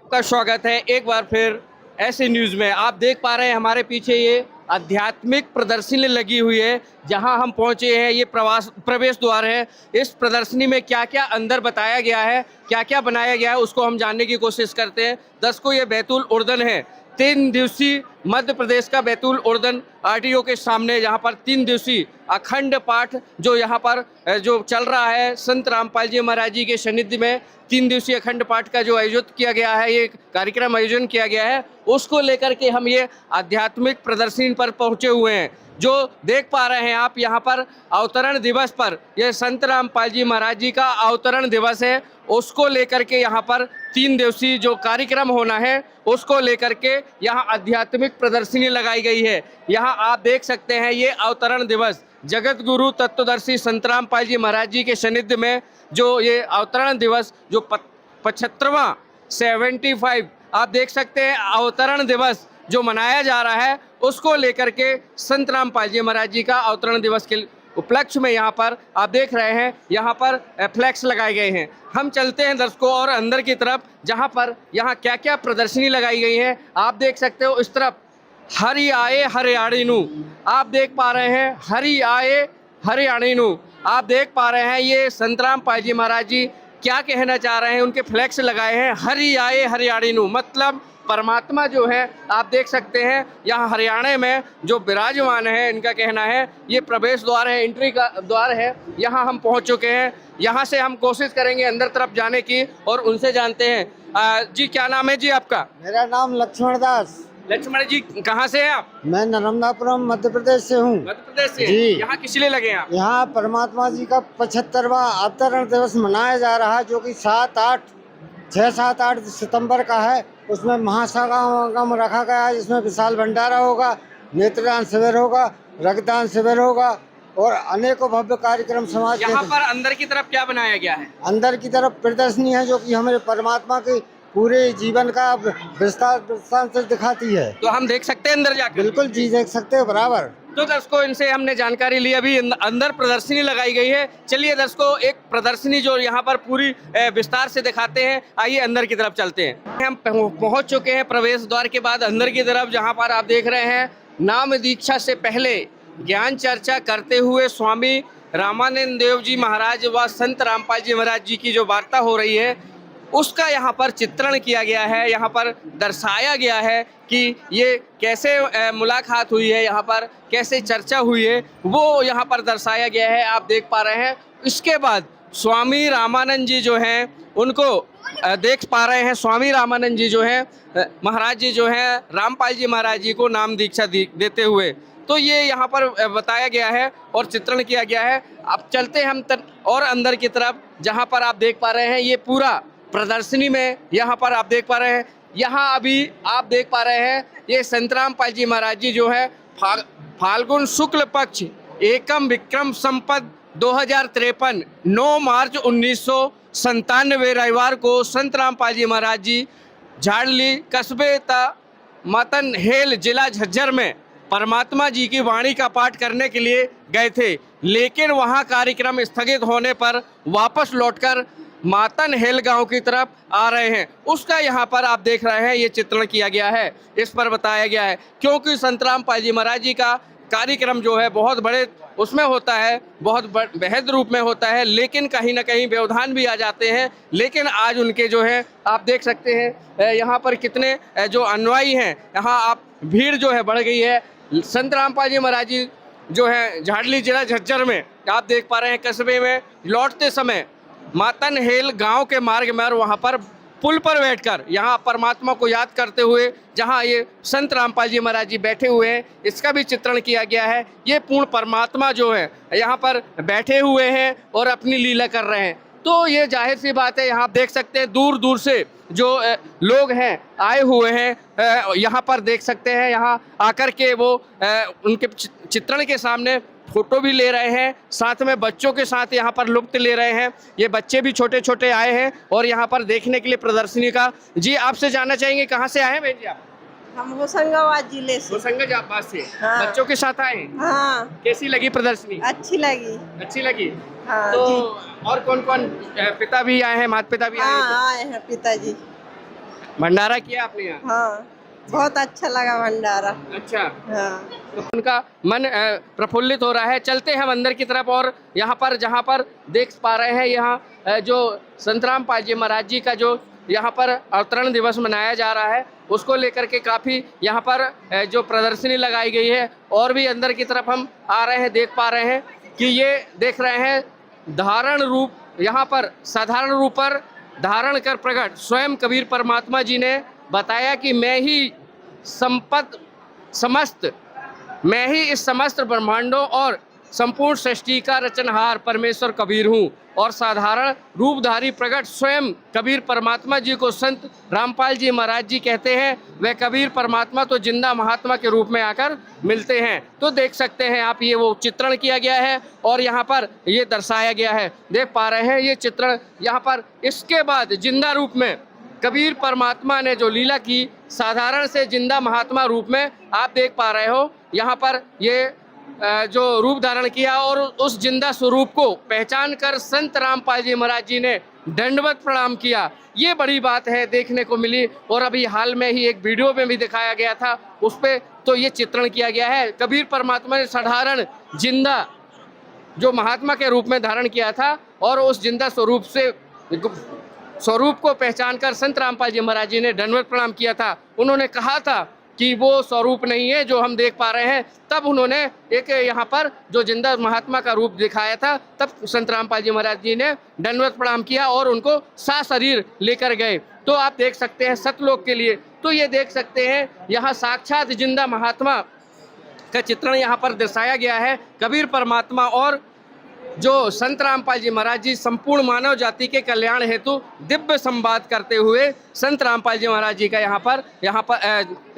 आपका स्वागत है एक बार फिर ऐसे न्यूज़ में। आप देख पा रहे हैं हमारे पीछे ये आध्यात्मिक प्रदर्शनी लगी हुई है जहां हम पहुंचे हैं। ये प्रवेश द्वार है। इस प्रदर्शनी में क्या क्या अंदर बताया गया है, क्या क्या बनाया गया है, उसको हम जानने की कोशिश करते हैं। दर्शकों, ये बैतूल उर्दन है, 3 दिवसीय मध्य प्रदेश का बैतूल उर्दन आरटीओ के सामने, जहां पर 3 दिवसीय अखंड पाठ जो यहाँ पर जो चल रहा है, संत रामपाल जी महाराज जी के सानिध्य में 3 दिवसीय अखंड पाठ का जो आयोजित किया गया है, ये कार्यक्रम आयोजन किया गया है, उसको लेकर के हम ये आध्यात्मिक प्रदर्शनी पर पहुंचे हुए हैं। जो देख पा रहे हैं आप यहाँ पर अवतरण दिवस पर, यह संत रामपाल जी महाराज जी का अवतरण दिवस है, उसको लेकर के यहाँ पर 3 दिवसीय जो कार्यक्रम होना है उसको लेकर के यहाँ आध्यात्मिक प्रदर्शनी लगाई गई है। यहाँ आप देख सकते हैं ये अवतरण दिवस जगत गुरु तत्वदर्शी संत रामपाल जी महाराज जी के सानिध्य में जो ये अवतरण दिवस जो 75वां 75 आप देख सकते हैं अवतरण दिवस जो मनाया जा रहा है, उसको लेकर के संत रामपाल जी महाराज जी का अवतरण दिवस के उपलक्ष्य में यहाँ पर आप देख रहे हैं यहाँ पर फ्लैक्स लगाए गए हैं। हम चलते हैं दर्शकों और अंदर की तरफ, जहाँ पर यहाँ क्या क्या प्रदर्शनी लगाई गई है आप देख सकते हो। इस तरफ हरि आए हरियाणीनु आप देख पा रहे हैं, हरि आए हरियाणीनु आप देख पा रहे हैं। ये संत रामपाल जी महाराज जी क्या कहना चाह रहे हैं, उनके फ्लैक्स लगाए हैं, हरि आए हरियाणीनु मतलब परमात्मा जो है आप देख सकते हैं यहाँ हरियाणा में जो विराजमान है। इनका कहना है ये प्रवेश द्वार है, एंट्री का द्वार है, यहाँ हम पहुँच चुके हैं। यहाँ से हम कोशिश करेंगे अंदर तरफ जाने की और उनसे जानते हैं। जी क्या नाम है जी आपका? मेरा नाम लक्ष्मण दास। लक्ष्मण जी कहाँ से हैं आप? मैं नर्मदापुरम मध्य प्रदेश से हूँ। मध्य प्रदेश से जी। यहाँ किस लिए लगे हैं आप? यहाँ परमात्मा जी का 75वां अवतरण दिवस मनाया जा रहा है, जो कि 6, 7, 8 सितंबर का है। उसमें महासमागम रखा गया है, जिसमें विशाल भंडारा होगा, नेत्रदान शिविर होगा, रक्तदान शिविर होगा और अनेकों भव्य कार्यक्रम समाज यहाँ पर अंदर की तरफ क्या बनाया गया है? अंदर की तरफ प्रदर्शनी है जो कि हमारे परमात्मा के पूरे जीवन का विस्तार से दिखाती है। तो हम देख सकते हैं अंदर जाकर? बिल्कुल जी, देख सकते हो बराबर। तो दर्शकों इनसे हमने जानकारी ली। अभी अंदर प्रदर्शनी लगाई गई है। चलिए दर्शकों एक प्रदर्शनी जो यहाँ पर पूरी विस्तार से दिखाते हैं। आइए अंदर की तरफ चलते हैं। हम पहुँच चुके हैं प्रवेश द्वार के बाद अंदर की तरफ, जहाँ पर आप देख रहे हैं नाम दीक्षा से पहले ज्ञान चर्चा करते हुए स्वामी रामानंद देव जी महाराज व संत रामपाल जी महाराज जी की जो वार्ता हो रही है उसका यहाँ पर चित्रण किया गया है। यहाँ पर दर्शाया गया है कि ये कैसे मुलाकात हुई है, यहाँ पर कैसे चर्चा हुई है, वो यहाँ पर दर्शाया गया है, आप देख पा रहे हैं। इसके बाद स्वामी रामानंद जी जो हैं उनको देख पा रहे हैं। स्वामी रामानंद जी जो हैं महाराज जी जो हैं रामपाल जी महाराज जी को नाम दीक्षा देते हुए, तो ये यहाँ पर बताया गया है और चित्रण किया गया है। अब चलते हैं हम और अंदर की तरफ, जहाँ पर आप देख पा रहे हैं ये पूरा प्रदर्शनी में यहाँ पर आप देख पा रहे हैं। यहाँ अभी आप देख पा रहे हैं ये संत रामपाल जी महाराज जी जो है फाल्गुन शुक्ल पक्ष एकम विक्रम संपद 2053 9 मार्च 1997 रविवार को संत रामपाल जी महाराज जी झाड़ली कस्बे मतन हेल जिला झज्जर में परमात्मा जी की वाणी का पाठ करने के लिए गए थे, लेकिन वहां कार्यक्रम स्थगित होने पर वापस लौटकर मातन हेल गांव की तरफ आ रहे हैं। उसका यहाँ पर आप देख रहे हैं ये चित्रण किया गया है। इस पर बताया गया है क्योंकि संत रामपाल जी महाराज जी का कार्यक्रम जो है बहुत बड़े उसमें होता है, बहुत बेहद रूप में होता है, लेकिन कहीं ना कहीं व्यवधान भी आ जाते हैं। लेकिन आज उनके जो है आप देख सकते हैं यहाँ पर कितने जो अनुयायी हैं, यहाँ आप भीड़ जो है बढ़ गई है। संत रामपाल जी महाराज जी जो है झाड़ली जिला झज्जर में आप देख पा रहे हैं कस्बे में लौटते समय मातन हेल गांव के मार्ग में और वहाँ पर पुल पर बैठकर यहाँ परमात्मा को याद करते हुए जहाँ ये संत रामपाल जी महाराज जी बैठे हुए हैं, इसका भी चित्रण किया गया है। ये पूर्ण परमात्मा जो है यहाँ पर बैठे हुए हैं और अपनी लीला कर रहे हैं। तो ये जाहिर सी बात है, यहाँ आप देख सकते हैं दूर दूर से जो लोग हैं आए हुए हैं, यहाँ पर देख सकते हैं। यहाँ आकर के वो उनके चित्रण के सामने फोटो भी ले रहे हैं, साथ में बच्चों के साथ यहाँ पर लुत्फ ले रहे हैं। ये बच्चे भी छोटे छोटे आए हैं और यहाँ पर देखने के लिए प्रदर्शनी का। जी आपसे जानना चाहेंगे कहाँ से आए हैं बहन जी आप? हम होशंगाबाद जिले से। होशंगाबाद से। हाँ। बच्चों के साथ आए? हाँ। कैसी लगी प्रदर्शनी? अच्छी लगी। अच्छी लगी। हाँ, तो जी। और कौन कौन पिता भी आए हैं, माता पिता भी आए हैं? हाँ आए हैं पिताजी। भंडारा किया आपने यहाँ? हाँ, बहुत अच्छा लगा भंडारा। अच्छा, हाँ, तो उनका मन प्रफुल्लित हो रहा है। चलते हैं हम अंदर की तरफ और यहाँ पर जहाँ पर देख पा रहे हैं यहाँ जो संत रामपाल जी महाराज जी का जो यहाँ पर अवतरण दिवस मनाया जा रहा है उसको लेकर के काफ़ी यहाँ पर जो प्रदर्शनी लगाई गई है। और भी अंदर की तरफ हम आ रहे हैं, देख पा रहे हैं कि ये देख रहे हैं धारण रूप, यहाँ पर साधारण रूप पर धारण कर प्रकट स्वयं कबीर परमात्मा जी ने बताया कि मैं ही मैं ही इस समस्त ब्रह्मांडों और संपूर्ण सृष्टि का रचनहार परमेश्वर कबीर हूँ। और साधारण रूपधारी प्रकट स्वयं कबीर परमात्मा जी को संत रामपाल जी महाराज जी कहते हैं। वह कबीर परमात्मा तो जिंदा महात्मा के रूप में आकर मिलते हैं। तो देख सकते हैं आप, ये वो चित्रण किया गया है और यहाँ पर ये दर्शाया गया है, देख पा रहे हैं ये चित्रण यहाँ पर। इसके बाद जिंदा रूप में कबीर परमात्मा ने जो लीला की, साधारण से जिंदा महात्मा रूप में आप देख पा रहे हो यहाँ पर ये जो रूप धारण किया और उस जिंदा स्वरूप को पहचान कर संत रामपाल जी महाराज जी ने दंडवत प्रणाम किया। ये बड़ी बात है, देखने को मिली। और अभी हाल में ही एक वीडियो में भी दिखाया गया था, उस पर तो ये चित्रण किया गया है। कबीर परमात्मा ने साधारण जिंदा जो महात्मा के रूप में धारण किया था और उस जिंदा स्वरूप को पहचान कर संत रामपाल जी महाराज जी ने दंडवत प्रणाम किया था। उन्होंने कहा था कि वो स्वरूप नहीं है जो हम देख पा रहे हैं। तब उन्होंने एक यहाँ पर जो जिंदा महात्मा का रूप दिखाया था, तब संत रामपाल जी महाराज जी ने दंडवत प्रणाम किया और उनको सशरीर लेकर गए। तो आप देख सकते हैं सतलोक के लिए, तो ये देख सकते हैं यहाँ साक्षात जिंदा महात्मा का चित्रण यहाँ पर दर्शाया गया है। कबीर परमात्मा और जो संत रामपाल जी महाराज जी संपूर्ण मानव जाति के कल्याण हेतु दिव्य संवाद करते हुए संत रामपाल जी महाराज जी का यहाँ पर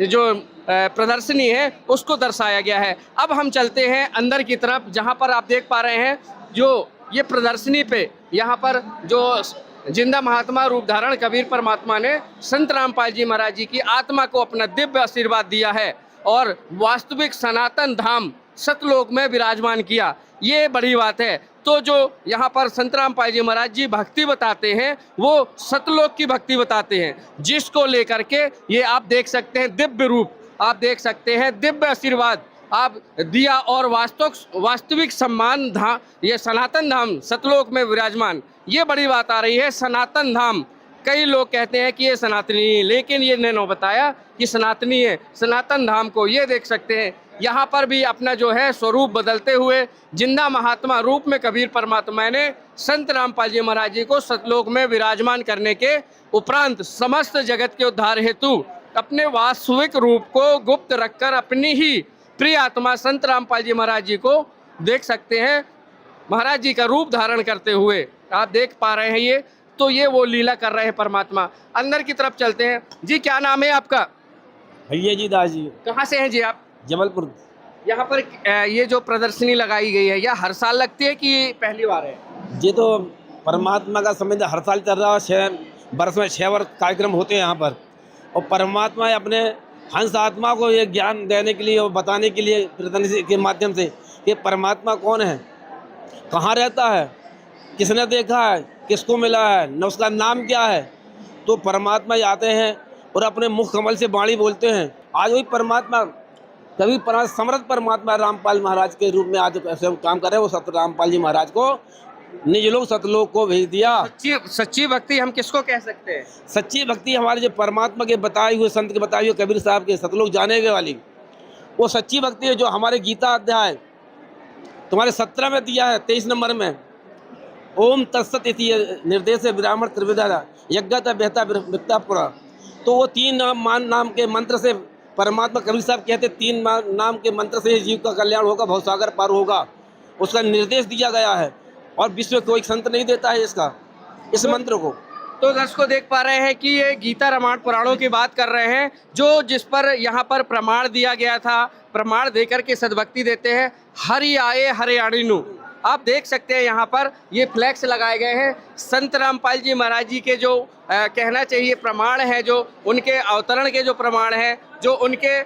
जो प्रदर्शनी है उसको दर्शाया गया है। अब हम चलते हैं अंदर की तरफ, जहाँ पर आप देख पा रहे हैं जो ये प्रदर्शनी पे यहाँ पर जो जिंदा महात्मा रूप धारण कबीर परमात्मा ने संत रामपाल जी महाराज जी की आत्मा को अपना दिव्य आशीर्वाद दिया है और वास्तविक सनातन धाम सतलोक में विराजमान किया। ये बड़ी बात है। तो जो यहाँ पर संत रामपाल जी महाराज जी भक्ति बताते हैं वो सतलोक की भक्ति बताते हैं, जिसको लेकर के ये आप देख सकते हैं दिव्य रूप, आप देख सकते हैं दिव्य आशीर्वाद आप दिया और वास्तविक सम्मान धाम, ये सनातन धाम सतलोक में विराजमान। ये बड़ी बात आ रही है। सनातन धाम, कई लोग कहते हैं कि ये सनातनी है, लेकिन ये ने बताया कि सनातनी है। सनातन धाम को ये देख सकते हैं यहाँ पर भी अपना जो है स्वरूप बदलते हुए जिंदा महात्मा रूप में कबीर परमात्मा ने संत रामपाल जी महाराज जी को सतलोक में विराजमान करने के उपरांत समस्त जगत के उद्धार हेतु अपने वास्तविक रूप को गुप्त रखकर अपनी ही प्रिय आत्मा संत रामपाल जी महाराज जी को देख सकते हैं महाराज जी का रूप धारण करते हुए आप देख पा रहे हैं। ये तो ये वो लीला कर रहे हैं परमात्मा। अंदर की तरफ चलते हैं। जी क्या नाम है आपका? भैया जी दास जी। कहाँ से हैं जी आप? जबलपुर। यहाँ पर ये जो प्रदर्शनी लगाई गई है, यह हर साल लगती है कि पहली बार है? ये तो परमात्मा का संबंध हर साल चल रहा है। 6 वर्ष में 6 वर्ष कार्यक्रम होते हैं यहाँ पर। और परमात्मा अपने हंस आत्मा को ये ज्ञान देने के लिए और बताने के लिए प्रदर्शनी के माध्यम से कि परमात्मा कौन है, कहाँ रहता है, किसने देखा है, किसको मिला है, न उसका नाम क्या है। तो परमात्मा आते हैं और अपने मुख कमल से वाणी बोलते हैं। आज वही परमात्मा कभी समर्थ परमात्मा रामपाल महाराज के रूप में आज ऐसे काम कर रहे हैं। वो सत रामपाल जी महाराज को निज लोग सतलोक को भेज दिया। सच्ची भक्ति हम किसको कह सकते हैं? सच्ची भक्ति हमारे जो परमात्मा के बताए हुए, संत के बताए हुए, कबीर साहब के सतलोक जाने के वाली वो सच्ची भक्ति है। जो हमारे गीता अध्याय तुम्हारे 17 में दिया है, 23 नंबर में ओम तत्सत इति निर्देश ब्राह्मण त्रिविधा यज्ञता बेहता वित्तापुरा। तो वो 3 नाम के मंत्र से परमात्मा कबीर साहब कहते 3 नाम के मंत्र से जीव का कल्याण होगा, भवसागर पार होगा, उसका निर्देश दिया गया है। और विश्व में कोई संत नहीं देता है इस मंत्र को। तो दर्शकों देख पा रहे हैं कि ये गीता रामायण पुराणों की बात कर रहे हैं, जो जिस पर यहाँ पर प्रमाण दिया गया था, प्रमाण देकर के सद्भक्ति देते हैं। हरि आए हरियाणीनु, आप देख सकते हैं यहाँ पर ये फ्लैक्स लगाए गए हैं। संत रामपाल जी महाराज जी के जो कहना चाहिए प्रमाण है, जो उनके अवतरण के जो प्रमाण है, जो उनके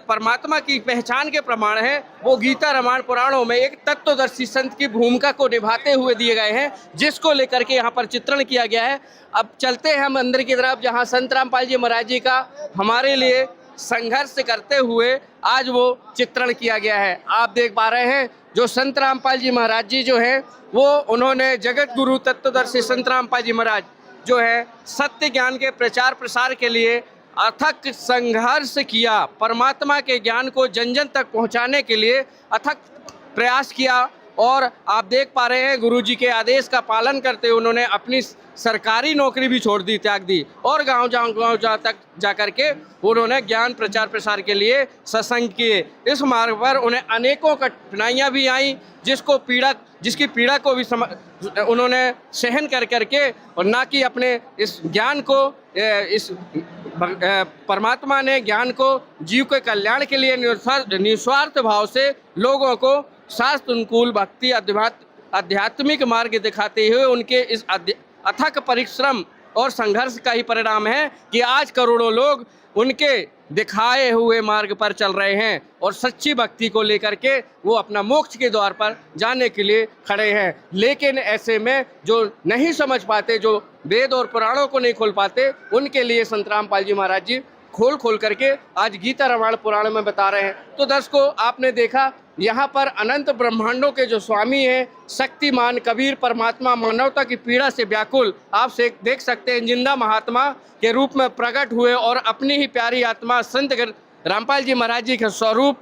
परमात्मा की पहचान के प्रमाण है, वो गीता रामायण पुराणों में एक तत्वदर्शी संत की भूमिका को निभाते हुए दिए गए हैं, जिसको लेकर के यहाँ पर चित्रण किया गया है। अब चलते हैं हम अंदर की तरफ, जहाँ संत रामपाल जी महाराज जी का हमारे लिए संघर्ष करते हुए आज वो चित्रण किया गया है। आप देख पा रहे हैं जो संत रामपाल जी महाराज जी जो है वो उन्होंने जगत गुरु तत्वदर्शी संत रामपाल जी महाराज जो है सत्य ज्ञान के प्रचार प्रसार के लिए अथक संघर्ष किया, परमात्मा के ज्ञान को जन जन तक पहुंचाने के लिए अथक प्रयास किया। और आप देख पा रहे हैं गुरु जी के आदेश का पालन करते हुए उन्होंने अपनी सरकारी नौकरी भी छोड़ दी, त्याग दी, और गांव तक जा कर के उन्होंने ज्ञान प्रचार प्रसार के लिए सत्संग किए। इस मार्ग पर उन्हें अनेकों कठिनाइयाँ भी आई, जिसकी पीड़ा को भी उन्होंने सहन कर करके, और ना कि अपने इस ज्ञान को इस परमात्मा ने ज्ञान को जीव के कल्याण के लिए निस्वार्थ भाव से लोगों को शास्त्र अनुकूल भक्ति आध्यात्मिक मार्ग दिखाते हुए उनके इस अथक परिश्रम और संघर्ष का ही परिणाम है कि आज करोड़ों लोग उनके दिखाए हुए मार्ग पर चल रहे हैं और सच्ची भक्ति को लेकर के वो अपना मोक्ष के द्वार पर जाने के लिए खड़े हैं। लेकिन ऐसे में जो नहीं समझ पाते, जो वेद और पुराणों को नहीं खोल पाते, उनके लिए संत रामपाल जी महाराज जी खोल करके आज गीता रामायण पुराण में बता रहे हैं। तो दर्शकों, आपने देखा यहाँ पर अनंत ब्रह्मांडों के जो स्वामी हैं, शक्तिमान कबीर परमात्मा मानवता की पीड़ा से व्याकुल आप से देख सकते हैं जिंदा महात्मा के रूप में प्रकट हुए और अपनी ही प्यारी आत्मा संत रामपाल जी महाराज जी का स्वरूप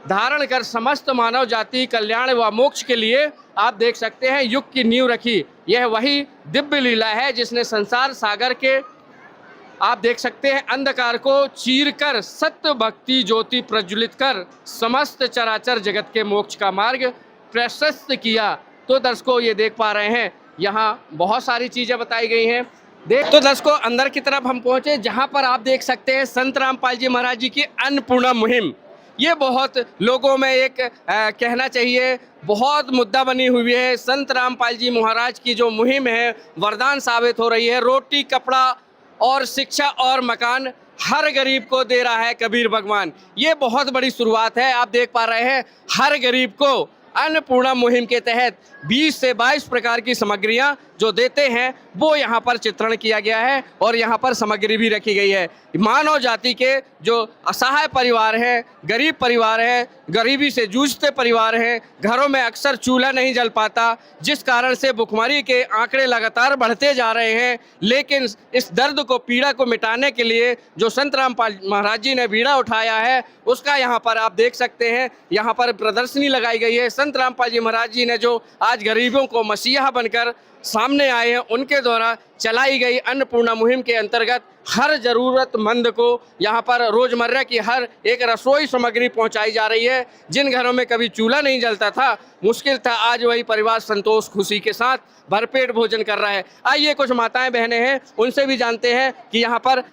धारण कर समस्त मानव जाति कल्याण व मोक्ष के लिए आप देख सकते हैं युग की नींव रखी। यह वही दिव्य लीला है जिसने संसार सागर के आप देख सकते हैं अंधकार को चीरकर सत्य भक्ति ज्योति प्रज्वलित कर समस्त चराचर जगत के मोक्ष का मार्ग प्रशस्त किया। तो दर्शकों, ये देख पा रहे हैं यहाँ बहुत सारी चीज़ें बताई गई हैं। तो दर्शकों, अंदर की तरफ हम पहुँचे जहाँ पर आप देख सकते हैं संत रामपाल जी महाराज जी की अन्नपूर्णा मुहिम। ये बहुत लोगों में एक कहना चाहिए बहुत मुद्दा बनी हुई है। संत रामपाल जी महाराज की जो मुहिम है वरदान साबित हो रही है। रोटी कपड़ा और शिक्षा और मकान हर गरीब को दे रहा है कबीर भगवान। ये बहुत बड़ी शुरुआत है। आप देख पा रहे हैं हर गरीब को अन्नपूर्णा मुहिम के तहत 20 से 22 प्रकार की सामग्रियां जो देते हैं वो यहाँ पर चित्रण किया गया है और यहाँ पर सामग्री भी रखी गई है। मानव जाति के जो असहाय परिवार हैं, गरीब परिवार हैं, गरीबी से जूझते परिवार हैं, घरों में अक्सर चूल्हा नहीं जल पाता, जिस कारण से भुखमरी के आंकड़े लगातार बढ़ते जा रहे हैं। लेकिन इस दर्द को, पीड़ा को मिटाने के लिए जो संत रामपाल महाराज जी ने बीड़ा उठाया है उसका यहाँ पर आप देख सकते हैं, यहाँ पर प्रदर्शनी लगाई गई है। संत रामपाल जी महाराज जी ने जो आज गरीबों को मसीहा बनकर सामने आए हैं, उनके द्वारा चलाई गई अन्नपूर्णा मुहिम के अंतर्गत हर ज़रूरतमंद को यहाँ पर रोज़मर्रा की हर एक रसोई सामग्री पहुँचाई जा रही है। जिन घरों में कभी चूल्हा नहीं जलता था, मुश्किल था, आज वही परिवार संतोष खुशी के साथ भरपेट भोजन कर रहा है। आइए कुछ माताएं बहनें हैं, उनसे भी जानते हैं कि यहाँ पर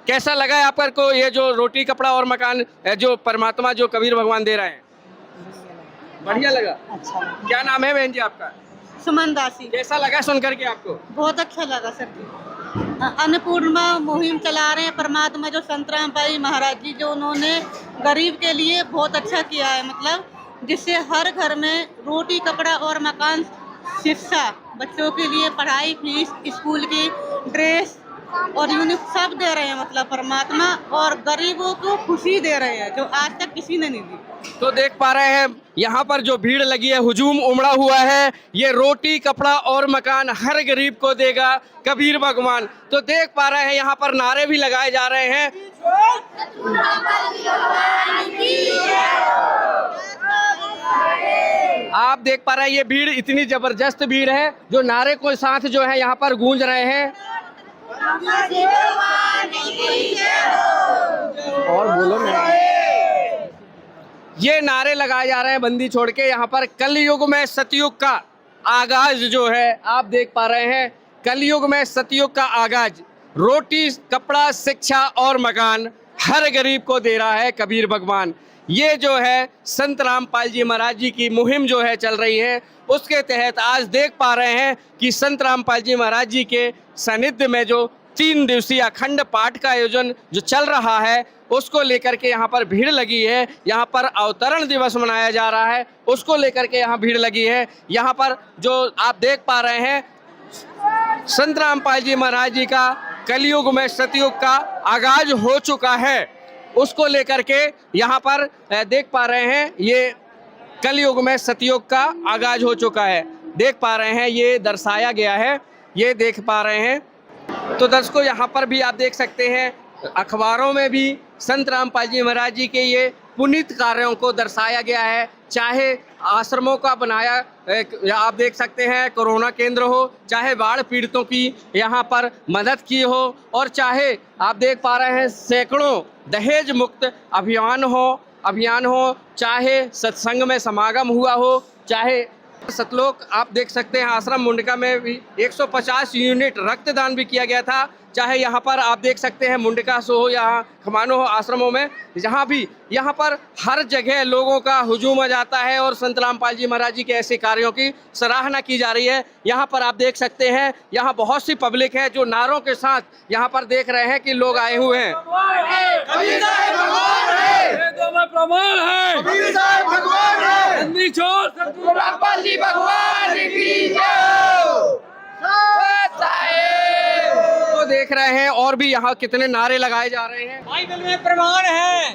कैसा लगा है आपको ये जो रोटी कपड़ा और मकान जो परमात्मा जो कबीर भगवान दे रहे हैं। बढ़िया लगा। अच्छा, क्या नाम है बहन जी आपका? सुमन दासी। कैसा लगा सुन करके आपको? बहुत अच्छा लगा सर जी। अन्नपूर्णा मुहिम चला रहे हैं परमात्मा जो संत रामपाल जी महाराज जी, जो उन्होंने गरीब के लिए बहुत अच्छा किया है, मतलब जिससे हर घर में रोटी कपड़ा और मकान, शिक्षा, बच्चों के लिए पढ़ाई फीस, स्कूल की ड्रेस और यूनिफॉर्म सब दे रहे हैं, मतलब परमात्मा, और गरीबों को खुशी दे रहे हैं जो आज तक किसी ने नहीं दी। तो देख पा रहे हैं यहाँ पर जो भीड़ लगी है, हुजूम उमड़ा हुआ है। ये रोटी कपड़ा और मकान हर गरीब को देगा कबीर भगवान। तो देख पा रहे हैं यहाँ पर नारे भी लगाए जा रहे हैं। आप देख पा रहे हैं ये भीड़ इतनी जबरदस्त भीड़ है जो नारे को साथ जो है यहाँ पर गूंज रहे हैं। और बोलो ना, ये नारे लगाए जा रहे हैं बंदी छोड़ के। यहाँ पर कलयुग में सतयुग का आगाज जो है आप देख पा रहे हैं, कलयुग में सतयुग का आगाज, रोटी कपड़ा शिक्षा और मकान हर गरीब को दे रहा है कबीर भगवान। ये जो है संत रामपाल जी महाराज जी की मुहिम जो है चल रही है, उसके तहत आज देख पा रहे हैं कि संत रामपाल जी महाराज जी के सानिध्य में जो 3 दिवसीय अखंड पाठ का आयोजन जो चल रहा है, उसको लेकर के यहाँ पर भीड़ लगी है। यहाँ पर अवतरण दिवस मनाया जा रहा है, उसको लेकर के यहाँ भीड़ लगी है। यहाँ पर जो आप देख पा रहे हैं, संत रामपाल जी महाराज जी का कलयुग में सतयुग का आगाज हो चुका है, उसको लेकर के यहाँ पर देख पा रहे हैं। ये कलयुग में सतयुग का आगाज हो चुका है, देख पा रहे हैं, ये दर्शाया गया है, ये देख पा रहे हैं। तो दर्शकों, यहाँ पर भी आप देख सकते हैं, अखबारों में भी संत रामपाल जी महाराज जी के ये पुनीत कार्यों को दर्शाया गया है। चाहे आश्रमों का बनाया आप देख सकते हैं कोरोना केंद्र हो, चाहे बाढ़ पीड़ितों की यहाँ पर मदद की हो, और चाहे आप देख पा रहे हैं सैकड़ों दहेज मुक्त अभियान हो, चाहे सत्संग में समागम हुआ हो, चाहे सतलोक आप देख सकते हैं आश्रम मुंडका में भी 150 यूनिट रक्तदान भी किया गया था। चाहे यहाँ पर आप देख सकते हैं मुंडका सो हो, यहाँ खमानो हो, आश्रमों में जहाँ भी यहाँ पर हर जगह लोगों का हुजूम आ जाता है और संत रामपाल जी महाराज जी के ऐसे कार्यों की सराहना की जा रही है। यहाँ पर आप देख सकते हैं, यहाँ बहुत सी पब्लिक है जो नारों के साथ यहाँ पर देख रहे हैं कि लोग आए हुए हैं। तो देख रहे हैं और भी यहाँ कितने नारे लगाए जा रहे हैं, बाइबल में प्रमाण है,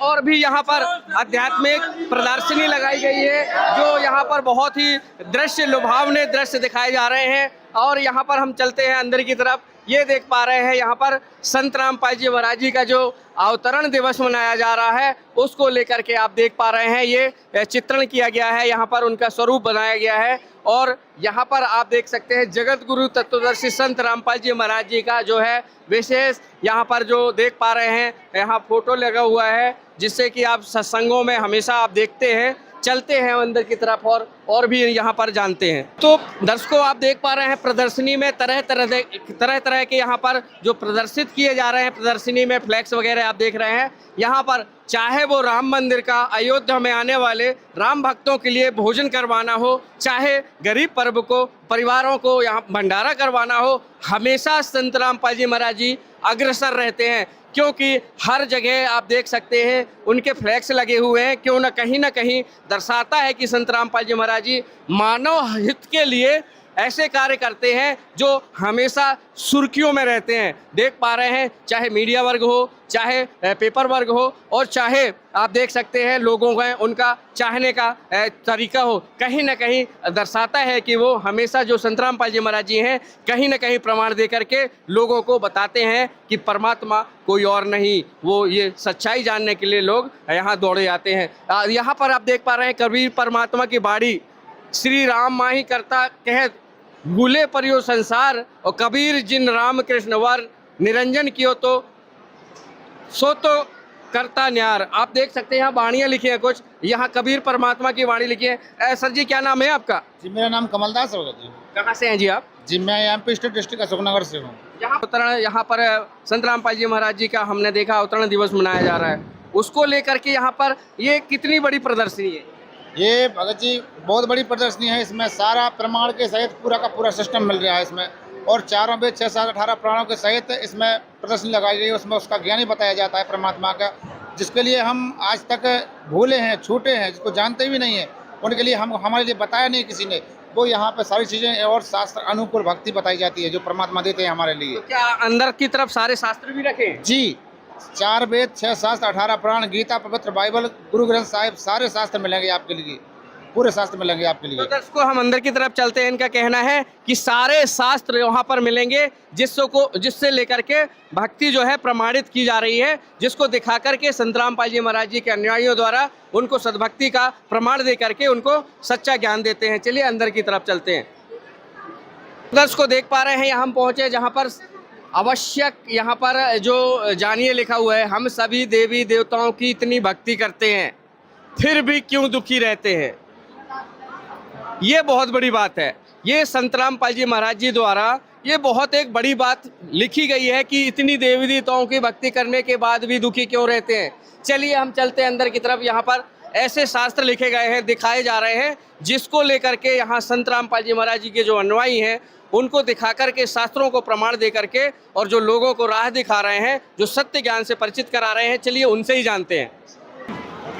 और भी यहाँ पर आध्यात्मिक प्रदर्शनी लगाई गई है, जो यहाँ पर बहुत ही दृश्य लुभावने दृश्य दिखाए जा रहे हैं। और यहाँ पर हम चलते हैं अंदर की तरफ, ये देख पा रहे हैं यहाँ पर संत रामपाल जी महाराज जी का जो अवतरण दिवस मनाया जा रहा है, उसको लेकर के आप देख पा रहे हैं, ये चित्रण किया गया है, यहाँ पर उनका स्वरूप बनाया गया है। और यहाँ पर आप देख सकते हैं जगत गुरु तत्वदर्शी संत रामपाल जी महाराज जी का जो है विशेष यहाँ पर जो देख पा रहे हैं, यहाँ फोटो लगा हुआ है, जिससे कि आप सत्संगों में हमेशा आप देखते हैं। चलते हैं अंदर की तरफ और भी यहाँ पर जानते हैं। तो दर्शकों, आप देख पा रहे हैं प्रदर्शनी में तरह तरह के यहाँ पर जो प्रदर्शित किए जा रहे हैं, प्रदर्शनी में फ्लैक्स वगैरह आप देख रहे हैं। यहाँ पर चाहे वो राम मंदिर का अयोध्या में आने वाले राम भक्तों के लिए भोजन करवाना हो, चाहे गरीब पर्व को परिवारों को यहाँ भंडारा करवाना हो, हमेशा संत रामपाल जी महाराज जी अग्रसर रहते हैं, क्योंकि हर जगह आप देख सकते हैं उनके फ्लैक्स लगे हुए हैं। क्यों न कहीं दर्शाता है कि संत रामपाल जी महाराज जी मानव हित के लिए ऐसे कार्य करते हैं जो हमेशा सुर्खियों में रहते हैं। देख पा रहे हैं, चाहे मीडिया वर्ग हो, चाहे पेपर वर्ग हो, और चाहे आप देख सकते हैं लोगों का उनका चाहने का तरीका हो, कहीं ना कहीं दर्शाता है कि वो हमेशा जो संत रामपाल जी महाराज जी हैं, कहीं ना कहीं प्रमाण दे करके लोगों को बताते हैं कि परमात्मा कोई और नहीं, वो ये सच्चाई जानने के लिए लोग यहाँ दौड़े आते हैं। यहाँ पर आप देख पा रहे हैं कबीर परमात्मा की बाड़ी, श्री राम माही करता कहत भूले परियो संसार, और कबीर जिन राम कृष्ण वर निरंजन कियो तो सो तो करता न्यार। आप देख सकते हैं यहाँ वाणियाँ लिखी हैं कुछ, यहाँ कबीर परमात्मा की वाणी लिखी है। सर जी, क्या नाम है आपका? जी, मेरा नाम कमलदास होगा जी। कहाँ से हैं जी आप? जी, मैं एमपी स्टेट डिस्ट्रिक्ट अशोकनगर से हूँ। यहाँ पर संत रामपाल जी महाराज जी का हमने देखा अवतरण दिवस मनाया जा रहा है, उसको लेकर के यहाँ पर ये कितनी बड़ी प्रदर्शनी है? ये भगत जी बहुत बड़ी प्रदर्शनी है, इसमें सारा प्रमाण के सहित पूरा का पूरा सिस्टम मिल रहा है इसमें, और चारों वेद 6, 7, 18 प्राणों के सहित इसमें प्रदर्शनी लगाई गई है। उसमें उसका ज्ञान ही बताया जाता है परमात्मा का, जिसके लिए हम आज तक भूले हैं, छूटे हैं, जिसको जानते भी नहीं है, उनके लिए हमारे लिए बताया नहीं किसी ने। वो यहाँ पे सारी चीज़ें और शास्त्र अनुकूल भक्ति बताई जाती है जो परमात्मा देते हैं हमारे लिए। तो क्या अंदर की तरफ सारे शास्त्र भी रखे? जी, 4 वेद, 6 शास्त्र, 18 प्राण, गीता, पवित्र बाइबल, गुरु ग्रंथ साहिब, सारे शास्त्र मिलेंगे आपके लिए, पूरे शास्त्र मिलेंगे आपके लिए। तो दर्शकों, हम अंदर की तरफ चलते हैं। इनका कहना है कि सारे शास्त्र वहाँ पर मिलेंगे, जिससे लेकर के भक्ति जो है प्रमाणित की जा रही है, जिसको दिखा करके संत रामपाल जी महाराज जी के अनुयायियों द्वारा उनको सद्भक्ति का प्रमाण दे करके उनको सच्चा ज्ञान देते हैं। चलिए अंदर की तरफ चलते हैं। दर्शकों, देख पा रहे हैं यहाँ हम पहुँचे जहाँ पर आवश्यक यहाँ पर जो जानिए लिखा हुआ है, हम सभी देवी देवताओं की इतनी भक्ति करते हैं फिर भी क्यों दुखी रहते हैं। ये बहुत बड़ी बात है। ये संत रामपाल जी महाराज जी द्वारा ये बहुत एक बड़ी बात लिखी गई है कि इतनी देवी देवताओं की भक्ति करने के बाद भी दुखी क्यों रहते हैं। चलिए हम चलते हैं अंदर की तरफ। यहाँ पर ऐसे शास्त्र लिखे गए हैं, दिखाए जा रहे हैं, जिसको लेकर के यहाँ संत रामपाल जी महाराज जी के जो अनुयायी हैं उनको दिखा करके, शास्त्रों को प्रमाण दे करके, और जो लोगों को राह दिखा रहे हैं, जो सत्य ज्ञान से परिचित करा रहे हैं, चलिए उनसे ही जानते हैं।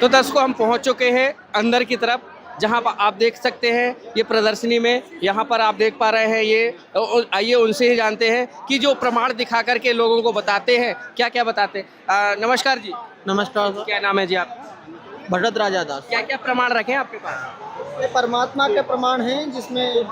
तो दर्शकों, हम पहुंच चुके हैं अंदर की तरफ, जहां पर आप देख सकते हैं ये प्रदर्शनी में, यहाँ पर आप देख पा रहे हैं ये। आइए उनसे ही जानते हैं कि जो प्रमाण दिखा करके लोगों को बताते हैं, क्या क्या बताते हैं। नमस्कार जी। नमस्कार सर। क्या नाम है जी आप? भरत राजा दास। क्या क्या प्रमाण रखे हैं आपके पास? ये परमात्मा के प्रमाण हैं, जिसमें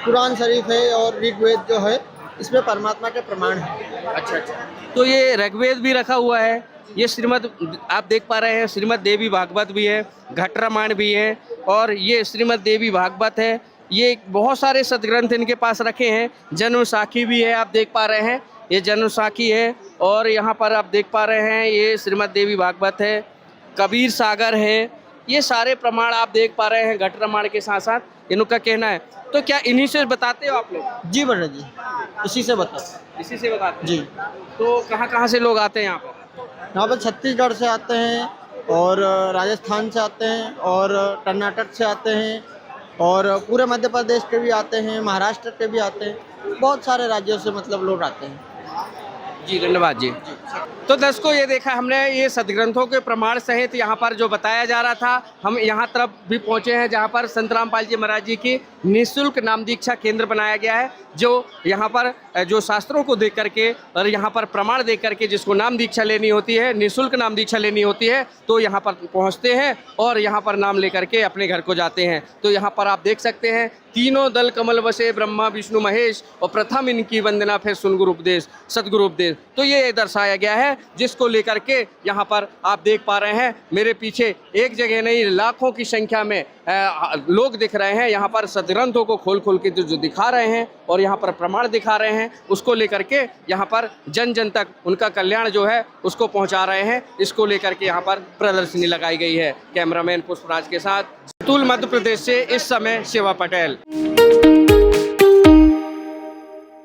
कुरान शरीफ है और ऋग्वेद जो है, इसमें परमात्मा के प्रमाण हैं। अच्छा अच्छा। तो ये ऋग्वेद भी रखा हुआ है, ये श्रीमद आप देख पा रहे हैं, श्रीमद देवी भागवत भी है, घट रामायण भी है, और ये श्रीमद देवी भागवत है। ये बहुत सारे सदग्रंथ इनके पास रखे हैं। जन्म साखी भी है, आप देख पा रहे हैं, ये जन्म साखी है। और यहाँ पर आप देख पा रहे हैं ये श्रीमद देवी भागवत है, कबीर सागर है। ये सारे प्रमाण आप देख पा रहे हैं घट रामायण के साथ साथ, इनका कहना है। तो क्या इन्हीं से बताते हो आप लोग? जी भरत जी, इसी से बता। इसी से बताते जी। तो कहाँ कहाँ से लोग आते हैं यहाँ पर? यहाँ पर छत्तीसगढ़ से आते हैं, और राजस्थान से आते हैं, और कर्नाटक से आते हैं, और पूरे मध्य प्रदेश के भी आते हैं, महाराष्ट्र के भी आते हैं, बहुत सारे राज्यों से मतलब लोग आते हैं। जी धन्यवाद जी। तो दर्शकों, ये देखा हमने, ये सदग्रंथों के प्रमाण सहित यहाँ पर जो बताया जा रहा था, हम यहाँ तरफ भी पहुँचे हैं जहाँ पर संत रामपाल जी महाराज जी की निःशुल्क नाम दीक्षा केंद्र बनाया गया है, जो यहाँ पर जो शास्त्रों को देख करके और यहाँ पर प्रमाण देख करके जिसको नाम दीक्षा लेनी होती है, निःशुल्क नाम दीक्षा लेनी होती है, तो यहाँ पर पहुँचते हैं और यहाँ पर नाम लेकर के अपने घर को जाते हैं। तो यहाँ पर आप देख सकते हैं, तीनों दल कमल बसे ब्रह्मा विष्णु महेश, और प्रथम इनकी वंदना फिर सुनगुरु उपदेश सदगुरु उपदेश। तो ये दर्शाया गया है, जिसको लेकर के यहाँ पर आप देख पा रहे हैं मेरे पीछे एक जगह नहीं लाखों की संख्या में लोग दिख रहे हैं। यहाँ पर सदग्रंथों को खोल खोल के जो दिखा रहे हैं और यहाँ पर प्रमाण दिखा रहे हैं, उसको लेकर के यहाँ पर जन जन तक उनका कल्याण जो है उसको पहुँचा रहे हैं। इसको लेकर के यहाँ पर प्रदर्शनी लगाई गई है। कैमरामैन पुष्पराज के साथ सतुल मध्य प्रदेश से इस समय शिवा पटेल।